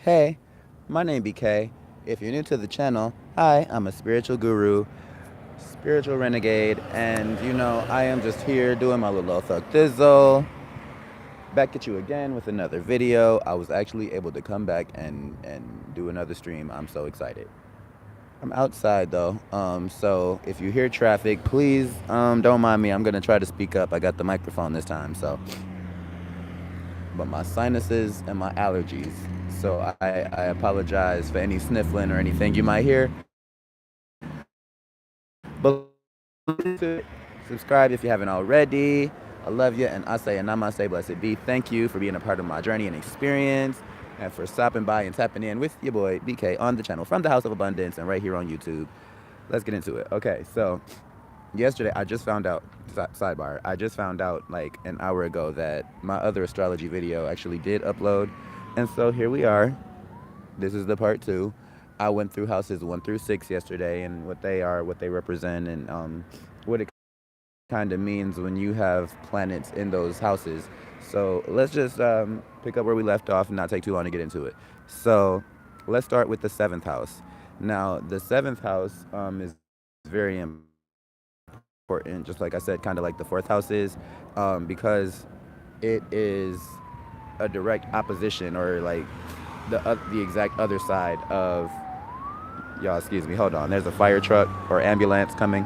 Hey, my name BK. If you're new to the channel, hi, I'm a spiritual guru, spiritual renegade, and I am just here doing my little thug thizzle. Back at you again with another video. I was actually able to come back and do another stream. I'm so excited. I'm outside though, so if you hear traffic, please don't mind me. I'm gonna try to speak up. I got the microphone this time, but my sinuses and my allergies. So I apologize for any sniffling or anything you might hear. But subscribe if you haven't already. I love you, and I say a Namaste, blessed be. Thank you for being a part of my journey and experience, and for stopping by and tapping in with your boy BK on the channel from the House of Abundance and right here on YouTube. Let's get into it. Okay, so yesterday I just found out, sidebar, I just found out like an hour ago that my other astrology video actually did upload. And so here we are. This is the part 2. I went through houses 1 through 6 yesterday and what they are, what they represent, and what it kind of means when you have planets in those houses. So let's just pick up where we left off and not take too long to get into it. So let's start with the 7th house. Now, the 7th house is very important, just like I said, kind of like the 4th house is, because it is a direct opposition, or like the exact other side of, y'all excuse me, hold on, there's a fire truck or ambulance coming.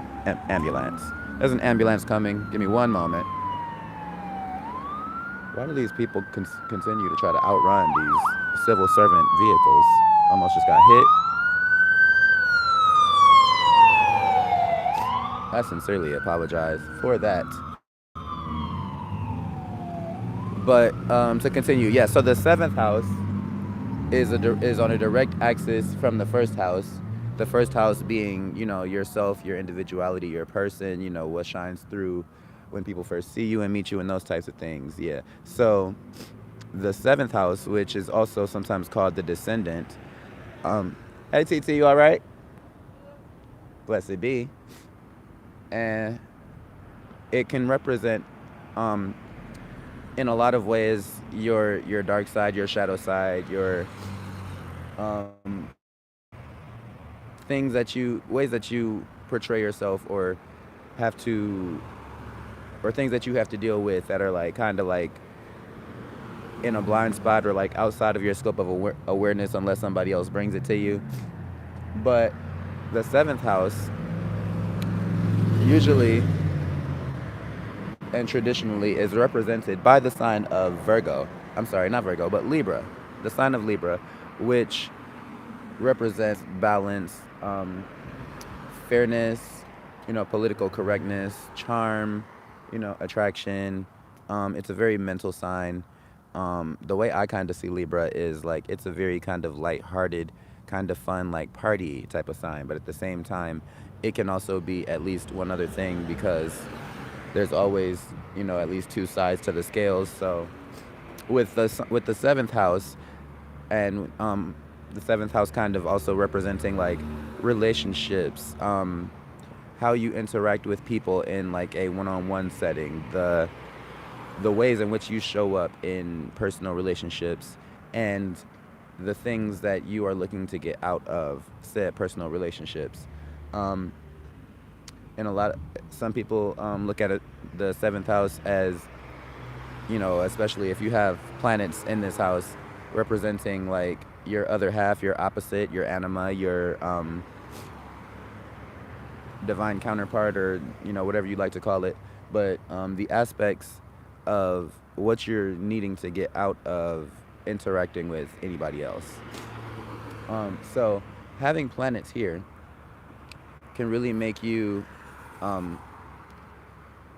Ambulance. There's an ambulance coming. Give me one moment. Why do these people continue to try to outrun these civil servant vehicles? Almost just got hit. I sincerely apologize for that. But to continue, yeah, so the 7th house is on a direct axis from the 1st house. The 1st house being, yourself, your individuality, your person, what shines through when people first see you and meet you and those types of things. Yeah. So the 7th house, which is also sometimes called the Descendant. Hey TT, you all right? Blessed be. And it can represent, in a lot of ways, your dark side, your shadow side, your ways that you portray yourself, or have to, or things that you have to deal with that are like kind of like in a blind spot, or like outside of your scope of awareness unless somebody else brings it to you. But the 7th house usually and traditionally is represented by the sign of Virgo. I'm sorry, not Virgo, but Libra. The sign of Libra, which represents balance, fairness, political correctness, charm, attraction. It's a very mental sign. The way I kind of see Libra is like it's a very kind of light-hearted, kind of fun, like party type of sign. But at the same time, it can also be at least one other thing, because there's always, at least 2 sides to the scales. So with the 7th house, and the 7th house kind of also representing like relationships, how you interact with people in like a one-on-one setting, the ways in which you show up in personal relationships, and the things that you are looking to get out of said personal relationships. And some people look at it, the 7th house, as, especially if you have planets in this house representing like your other half, your opposite, your anima, your divine counterpart, or whatever you'd like to call it. But the aspects of what you're needing to get out of interacting with anybody else. So having planets here can really make you, I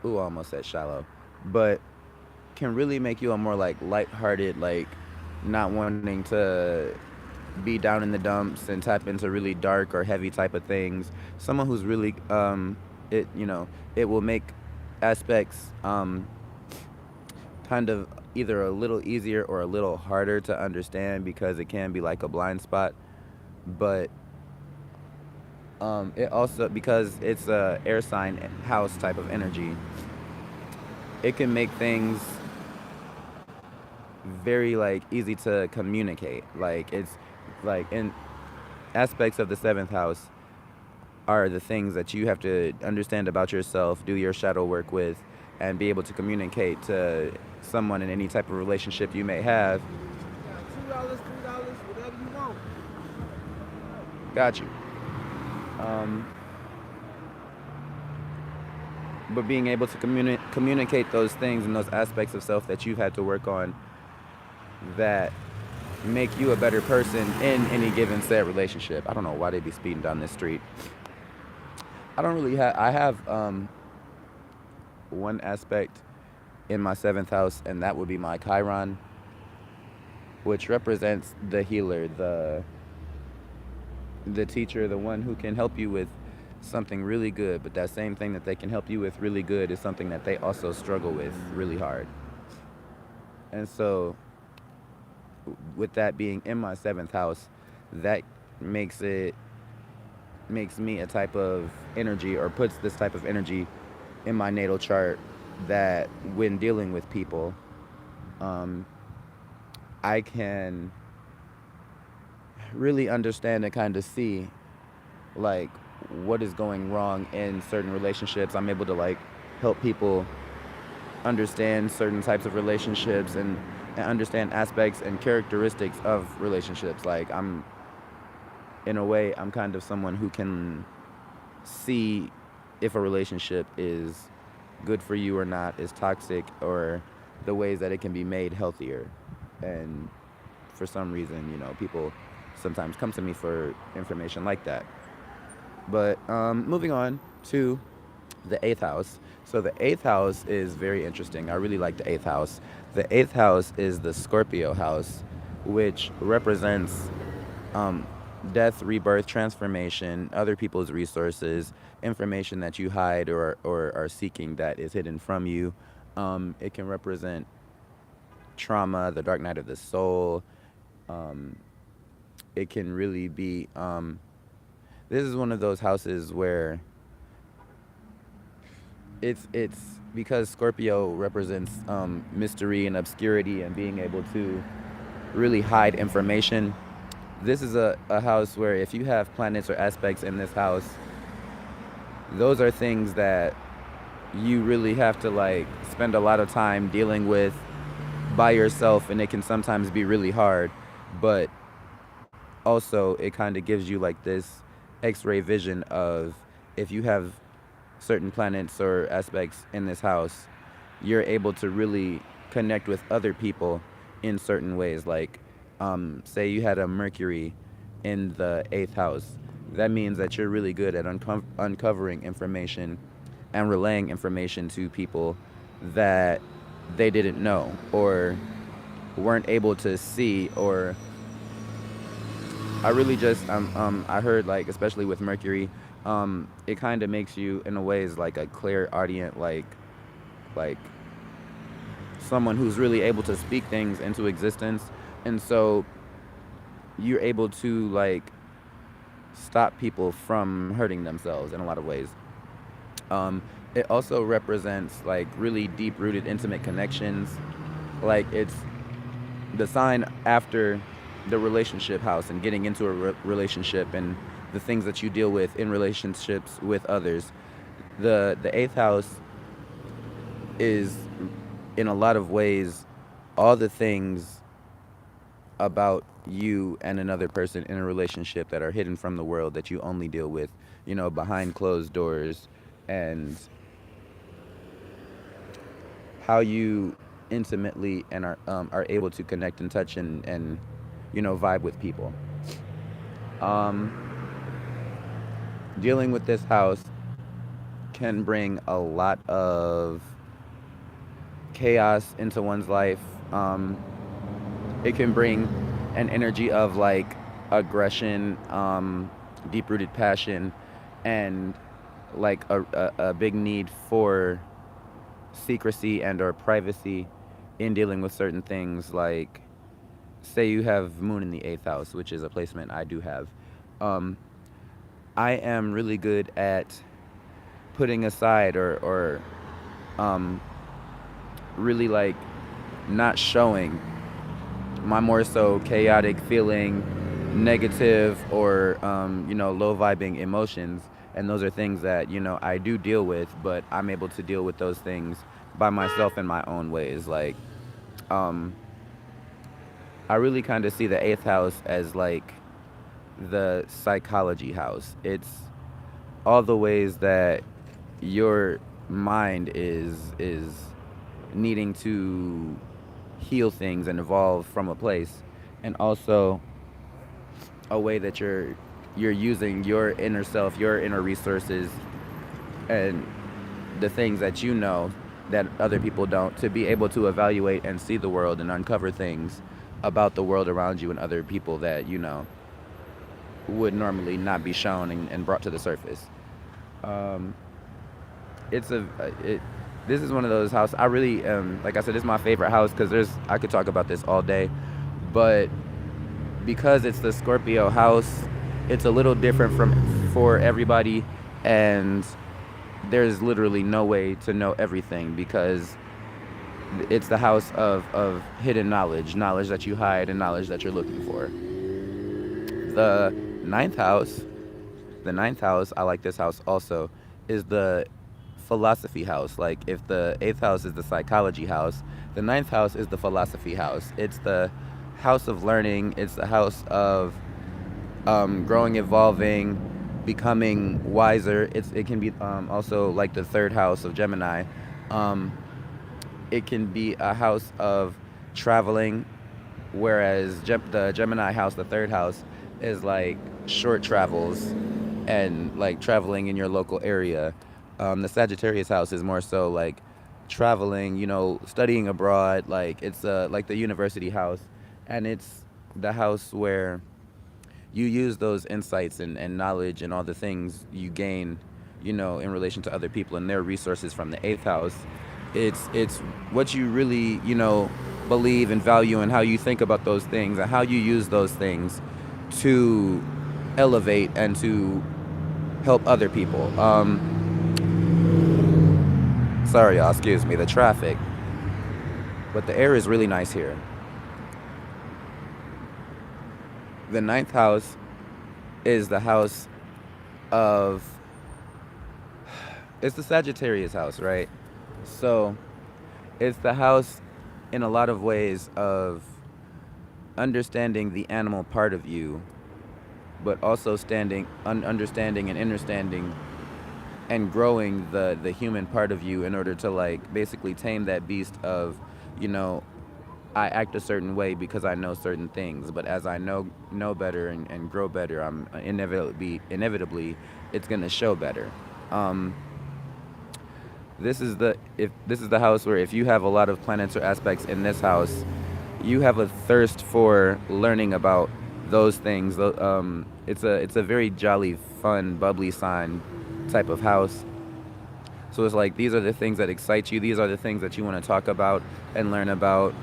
almost said shallow, but can really make you a more like lighthearted, like not wanting to be down in the dumps and tap into really dark or heavy type of things. Someone who's really, it will make aspects kind of either a little easier or a little harder to understand, because it can be like a blind spot. But it also, because it's a air sign house type of energy, it can make things very like easy to communicate. Like it's like in aspects of the seventh house are the things that you have to understand about yourself, do your shadow work with, and be able to communicate to someone in any type of relationship you may have. $2, $3, whatever you want. Got you. But being able to communicate those things and those aspects of self that you've had to work on that make you a better person in any given said relationship. I don't know why they be speeding down this street. I don't really have. I have one aspect in my seventh house, and that would be my Chiron, which represents the healer, the teacher, the one who can help you with something really good, but that same thing that they can help you with really good is something that they also struggle with really hard. And so, with that being in my seventh house, that makes me a type of energy, or puts this type of energy in my natal chart, that when dealing with people, um, I can really understand and kind of see like what is going wrong in certain relationships. I'm able to like help people understand certain types of relationships, and understand aspects and characteristics of relationships. Like in a way, I'm kind of someone who can see if a relationship is good for you or not, is toxic, or the ways that it can be made healthier. And for some reason, people sometimes come to me for information like that. But moving on to the eighth house. So the eighth house is very interesting. I really like the eighth house. The eighth house is the Scorpio house, which represents um, death, rebirth, transformation, other people's resources, information that you hide or are seeking that is hidden from you. It can represent trauma, the dark night of the soul. Um, it can really be. This is one of those houses where it's because Scorpio represents mystery and obscurity and being able to really hide information. This is a house where if you have planets or aspects in this house, those are things that you really have to like spend a lot of time dealing with by yourself, and it can sometimes be really hard. But also it kind of gives you like this x-ray vision of, if you have certain planets or aspects in this house, you're able to really connect with other people in certain ways. Like, say you had a Mercury in the eighth house, that means that you're really good at uncovering information and relaying information to people that they didn't know or weren't able to see. Or I really just I heard, like, especially with Mercury, it kind of makes you in a ways like a clairaudient, like someone who's really able to speak things into existence. And so you're able to like stop people from hurting themselves in a lot of ways. It also represents like really deep rooted intimate connections. Like, it's the sign after the relationship house and getting into a relationship and the things that you deal with in relationships with others. The eighth house is in a lot of ways all the things about you and another person in a relationship that are hidden from the world, that you only deal with, behind closed doors, and how you intimately and are able to connect and touch and vibe with people. Um, Dealing with this house can bring a lot of chaos into one's life. It can bring an energy of like aggression, deep rooted passion, and like a big need for secrecy and or privacy in dealing with certain things. Like, say you have moon in the eighth house, which is a placement I do have. um, I am really good at putting aside or um, really like not showing my more so chaotic feeling, negative or low vibing emotions, and those are things that I do deal with, but I'm able to deal with those things by myself in my own ways. Like, um, I really kind of see the eighth house as like the psychology house. It's all the ways that your mind is needing to heal things and evolve from a place, and also a way that you're using your inner self, your inner resources, and the things that you know that other people don't, to be able to evaluate and see the world and uncover things about the world around you and other people that would normally not be shown and brought to the surface. Um, it's a it. This is one of those houses. I really like I said, this is my favorite house because I could talk about this all day, but because it's the Scorpio house, it's a little different for everybody, and there's literally no way to know everything because it's the house of hidden knowledge that you hide and knowledge that you're looking for. The ninth house, the ninth house, I like this house also, is the philosophy house. Like, if the eighth house is the psychology house, the ninth house is the philosophy house. It's the house of learning. It's the house of growing, evolving, becoming wiser. It can be also like the third house of Gemini. Um, it can be a house of traveling, whereas the Gemini house, the third house, is like short travels and like traveling in your local area. The Sagittarius house is more so like traveling, studying abroad. Like, it's like the university house, and it's the house where you use those insights and knowledge and all the things you gain, in relation to other people and their resources from the eighth house. It's what you really, believe and value, and how you think about those things and how you use those things to elevate and to help other people. Sorry, y'all, excuse me, the traffic. But the air is really nice here. The ninth house is the house of, it's the Sagittarius house, right? So it's the house in a lot of ways of understanding the animal part of you, but also understanding and understanding and growing the human part of you, in order to like basically tame that beast of, I act a certain way because I know certain things, but as I know better and grow better, I'm inevitably it's gonna show better. Um, this is the house where, if you have a lot of planets or aspects in this house, you have a thirst for learning about those things. It's a very jolly, fun, bubbly sign type of house. So it's like, these are the things that excite you. These are the things that you want to talk about and learn about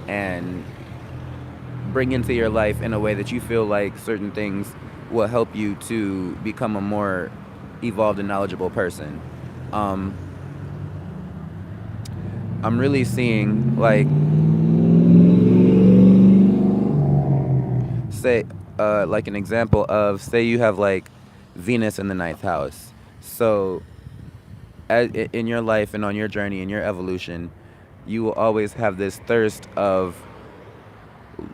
and bring into your life in a way that you feel like certain things will help you to become a more evolved and knowledgeable person. I'm really seeing, like, say, like an example of, say you have like Venus in the ninth house. So in your life and on your journey, in your evolution, you will always have this thirst of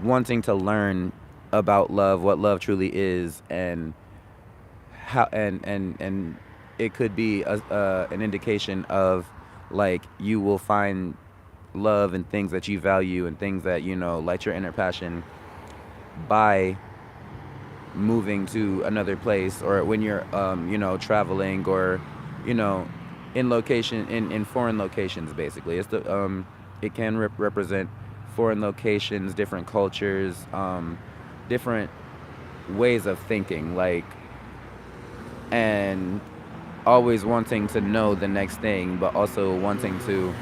wanting to learn about love, what love truly is, and how, and it could be an indication of, like, you will find love and things that you value and things that light your inner passion by moving to another place, or when you're traveling, or in foreign locations. Basically, it's it can represent foreign locations, different cultures, different ways of thinking, like, and always wanting to know the next thing, but also wanting to,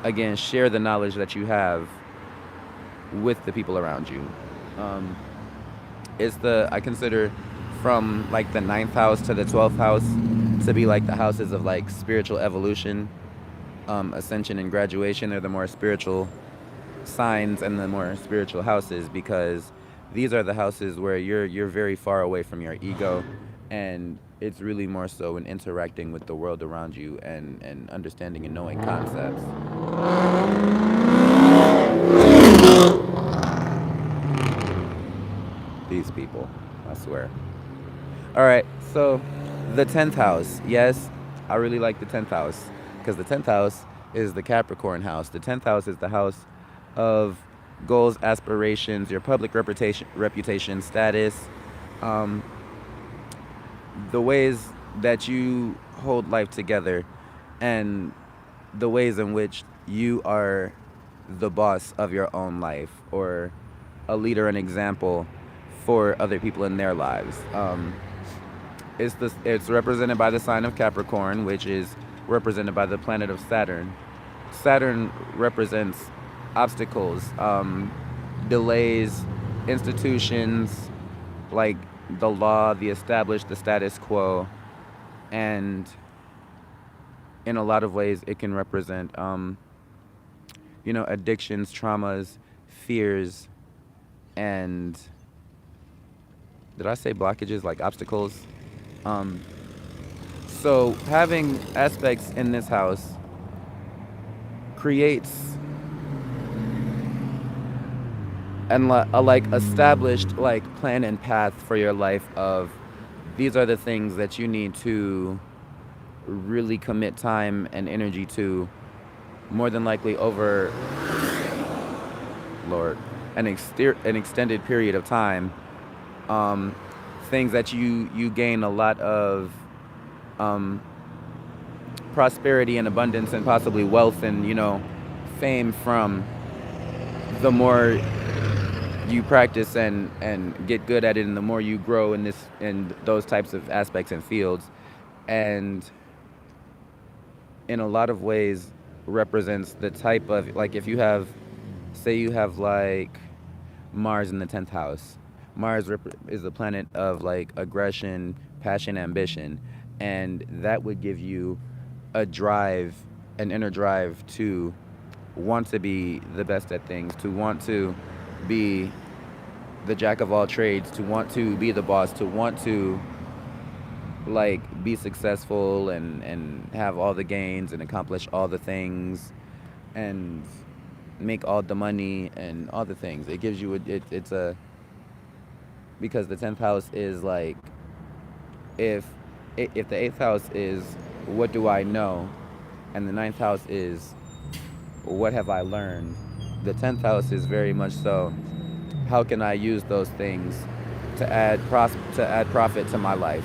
again, share the knowledge that you have with the people around you. I consider, from like the ninth house to the 12th house, to be like the houses of like spiritual evolution, ascension, and graduation. They're the more spiritual signs and the more spiritual houses, because these are the houses where you're very far away from your ego, and it's really more so in interacting with the world around you and understanding and knowing concepts. These people, I swear. All right, so the 10th house. Yes, I really like the 10th house because the 10th house is the Capricorn house. The 10th house is the house of goals, aspirations, your public reputation, status, um, the ways that you hold life together, and the ways in which you are the boss of your own life, or a leader, an example for other people in their lives. It's represented by the sign of Capricorn, which is represented by the planet of Saturn. Saturn represents obstacles, delays, institutions, like the law, the established, the status quo, and in a lot of ways it can represent, addictions, traumas, fears, and did I say blockages, like obstacles? Um, so having aspects in this house creates and a like established like plan and path for your life of these are the things that you need to really commit time and energy to, more than likely over Lord an extended period of time. um, Things that you gain a lot of um, prosperity and abundance and possibly wealth and fame from, the more you practice and get good at it, and the more you grow in those types of aspects and fields. And in a lot of ways represents the type of, like, if you have, say you have like Mars in the 10th house. Mars is the planet of like aggression, passion, ambition, and that would give you a drive, an inner drive to want to be the best at things, to want to be the jack of all trades, to want to be the boss, to want to like be successful and have all the gains and accomplish all the things and make all the money and all the things. It gives you it's a, because the 10th house is like, if if the 8th house is what do I know, and the 9th house is what have I learned, the 10th house is very much so how can I use those things to add profit to my life.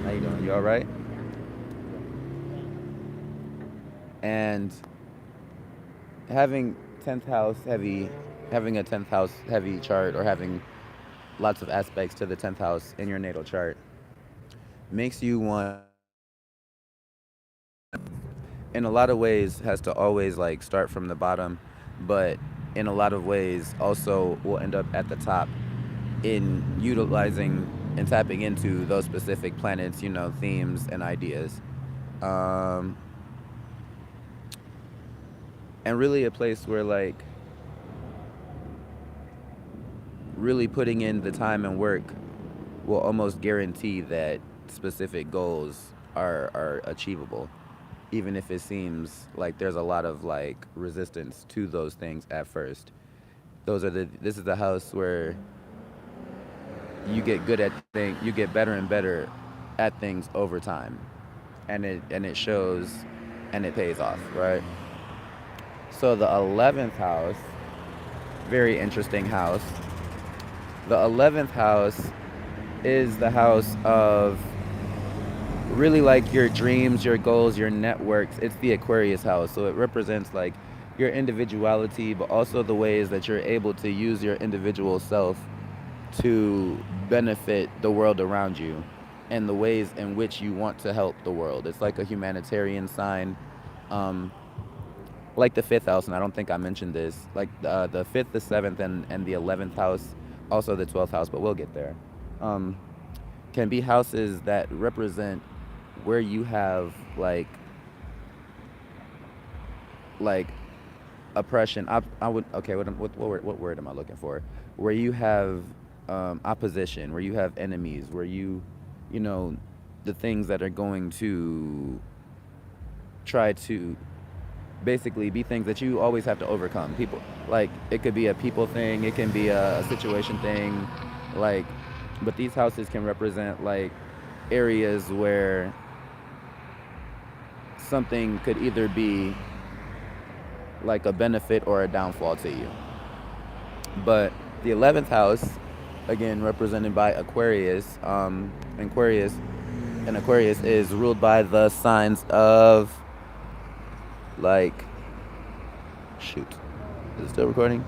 How you doing? You all right? And having 10th house heavy, having a 10th house heavy chart, or having lots of aspects to the 10th house in your natal chart, makes you want, in a lot of ways, has to always like start from the bottom, but in a lot of ways also will end up at the top in utilizing and tapping into those specific planets, themes and ideas. Um, and really a place where like really putting in the time and work will almost guarantee that specific goals are achievable, even if it seems like there's a lot of like resistance to those things at first. This is the house where you get good at things, you get better and better at things over time, and it shows, and it pays off, right? So the 11th house, very interesting house. The 11th house is the house of really like your dreams, your goals, your networks. It's the Aquarius house. So it represents like your individuality, but also the ways that you're able to use your individual self to benefit the world around you, and the ways in which you want to help the world. It's like a humanitarian sign. Um, like the 5th house, and I don't think I mentioned this, like the 5th, the 7th, and the 11th house, also the 12th house, but we'll get there, um, can be houses that represent where you have like oppression. I would okay. What word am I looking for? Where you have opposition, where you have enemies, where you know, the things that are going to try to basically be things that you always have to overcome. People, like, it could be a people thing, it can be a situation thing, like, but these houses can represent like areas where something could either be like a benefit or a downfall to you. But the 11th house, again represented by Aquarius, Aquarius, and Aquarius is ruled by the signs of, like, shoot, is it still recording?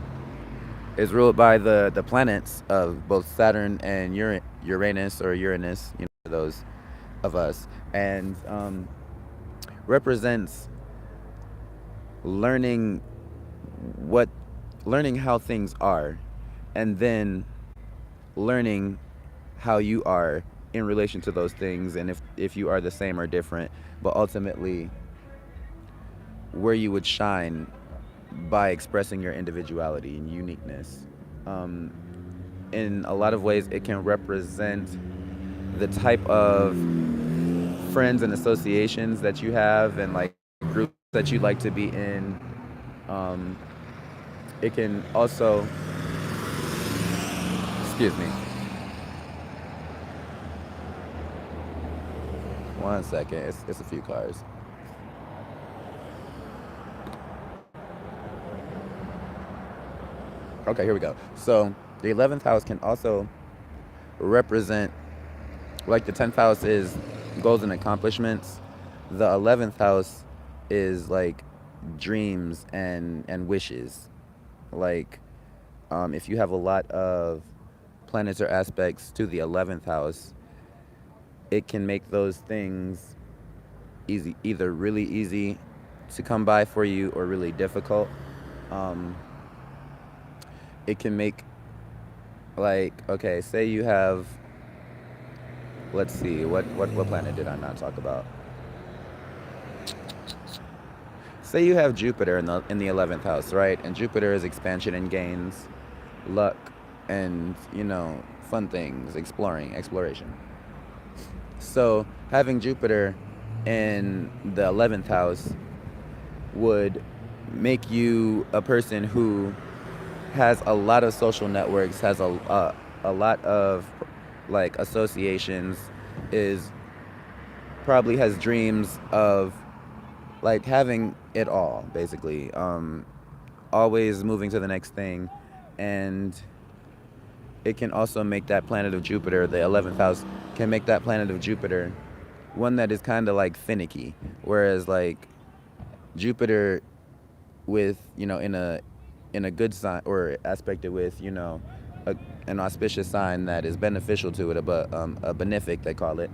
Is ruled by the planets of both Saturn and Uranus, or Uranus, you know, those of us, and represents learning learning how things are, and then learning how you are in relation to those things, and if you are the same or different, but ultimately where you would shine by expressing your individuality and uniqueness. In a lot of ways, it can represent the type of friends and associations that you have, and like groups that you like to be in. It can also, excuse me, one second, it's a few cars. Okay, here we go. So the 11th house can also represent, like the 10th house is goals and accomplishments. The 11th house is like dreams and wishes. Like, if you have a lot of planets or aspects to the 11th house, it can make those things easy, either really easy to come by for you or really difficult. It can make, like, okay, say you have, let's see, what planet did I not talk about? Say you have Jupiter in the 11th house, right? And Jupiter is expansion and gains, luck, and, you know, fun things, exploration. So having Jupiter in the 11th house would make you a person who has a lot of social networks, has a lot of like associations, is probably has dreams of like having it all, basically, always moving to the next thing. And it can also make that planet of Jupiter, the 11th house can make that planet of Jupiter one that is kind of like finicky, whereas like Jupiter with, you know, in a good sign, or aspected with, you know, an auspicious sign that is beneficial to it, a benefic they call it,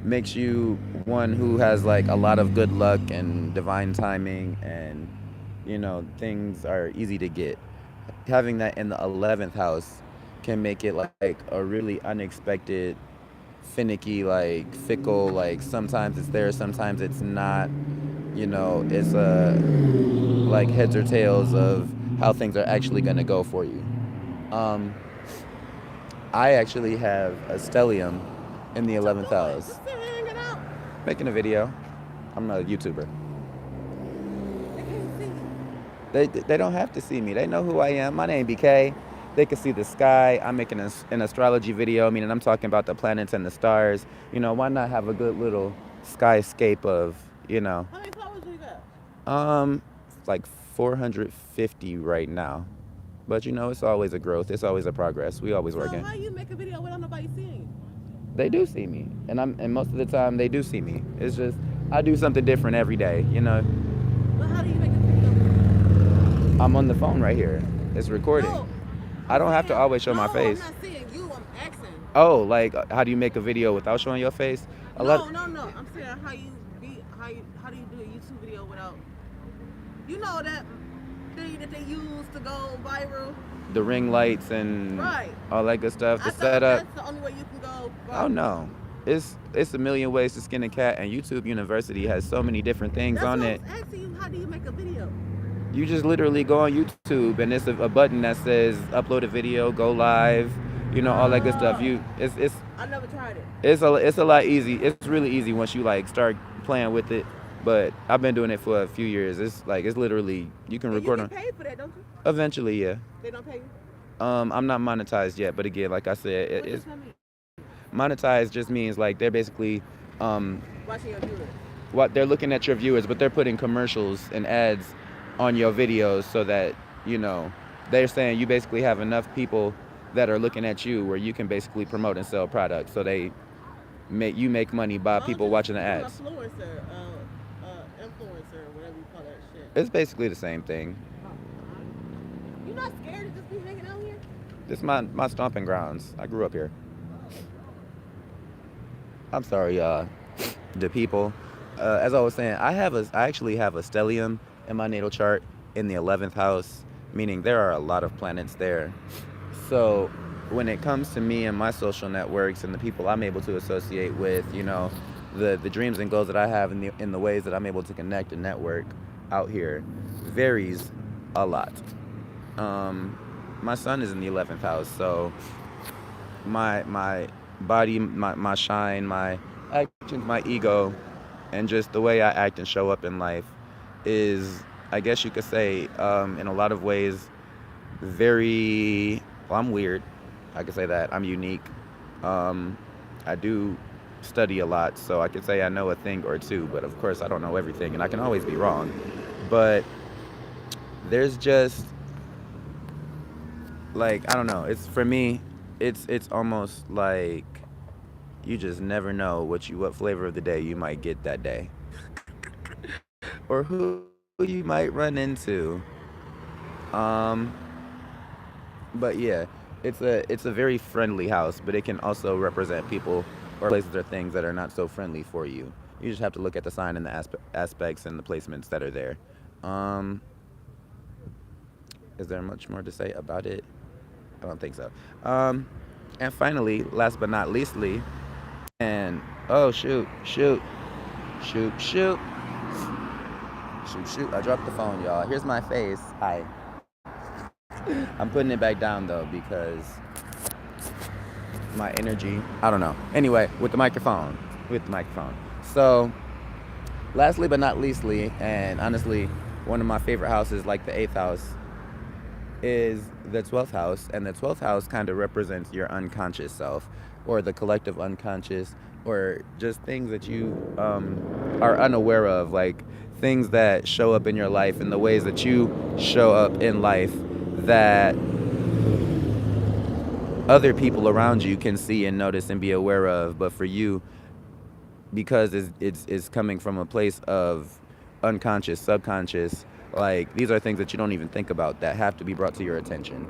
makes you one who has like a lot of good luck and divine timing, and, you know, things are easy to get. Having that in the 11th house can make it like a really unexpected, finicky, like fickle, like sometimes it's there, sometimes it's not, you know, it's like heads or tails of how things are actually going to go for you. I actually have a stellium in the 11th house. Making a video. I'm a YouTuber. They don't have to see me. They know who I am. My name BK. They can see the sky. I'm making an astrology video, meaning I'm talking about the planets and the stars. You know, why not have a good little skyscape of, you know. How many followers you got? Like 450 right now. But, you know, it's always a growth. It's always a progress. We always working. So how you make a video without nobody seeing you? They do see me, and most of the time they do see me. It's just I do something different every day, you know. But how do you make a video? I'm on the phone right here. It's recording. No, I don't have to always show my face. I'm not seeing you. I'm asking. Oh, like how do you make a video without showing your face? No. I'm saying how do you do a YouTube video without, you know, that thing that they use to go viral? The ring lights and right, all that good stuff. The I thought setup. that's the only way you can go viral. Oh no. It's a million ways to skin a cat, and YouTube University has so many different things That's on what it. I was asking you, how do you make a video? You just literally go on YouTube, and it's a button that says upload a video, go live, all that good stuff. Oh, I never tried it. It's a lot easy. It's really easy once you like start playing with it. But I've been doing it for a few years. It's literally you can And you record get on. paid for that, don't you? Eventually, yeah. They don't pay you. I'm not monetized yet, but again, like I said, What does that mean? monetized just means like they're basically Watching your viewers. what they're looking at your viewers, but they're putting commercials and ads on your videos so that they're saying you basically have enough people that are looking at you where you can basically promote and sell products. So you make money by people watching the ads. Influencer, influencer, whatever you call that shit. It's basically the same thing. You not scared to just be hanging out here? This is my stomping grounds. I grew up here. I'm sorry, the people. As I was saying, I actually have a stellium in my natal chart in the 11th house, meaning there are a lot of planets there. So when it comes to me and my social networks and the people I'm able to associate with, the dreams and goals that I have in the ways that I'm able to connect and network out here varies a lot. My sun is in the 11th house, so my body, my shine, my actions, my ego, and just the way I act and show up in life is, I guess you could say, in a lot of ways, I'm weird. I could say that. I'm unique. I do study a lot, so I could say I know a thing or two, but of course I don't know everything, and I can always be wrong. But there's just, like, I don't know. For me, it's almost like you just never know what flavor of the day you might get that day, or who you might run into. Um, but yeah, it's a very friendly house, but it can also represent people or places or things that are not so friendly for you. You just have to look at the sign and the aspects and the placements that are there. Um, is there much more to say about it? I don't think so. And finally, last but not leastly, and oh shoot, I dropped the phone, y'all. Here's my face. Hi. I'm putting it back down though because my energy. I don't know. Anyway, with the microphone. So, lastly but not leastly, and honestly, one of my favorite houses, like the 8th house, is the 12th house, and the 12th house kind of represents your unconscious self, or the collective unconscious, or just things that you are unaware of, like things that show up in your life and the ways that you show up in life that other people around you can see and notice and be aware of, but for you, because it's coming from a place of unconscious, subconscious, like these are things that you don't even think about that have to be brought to your attention.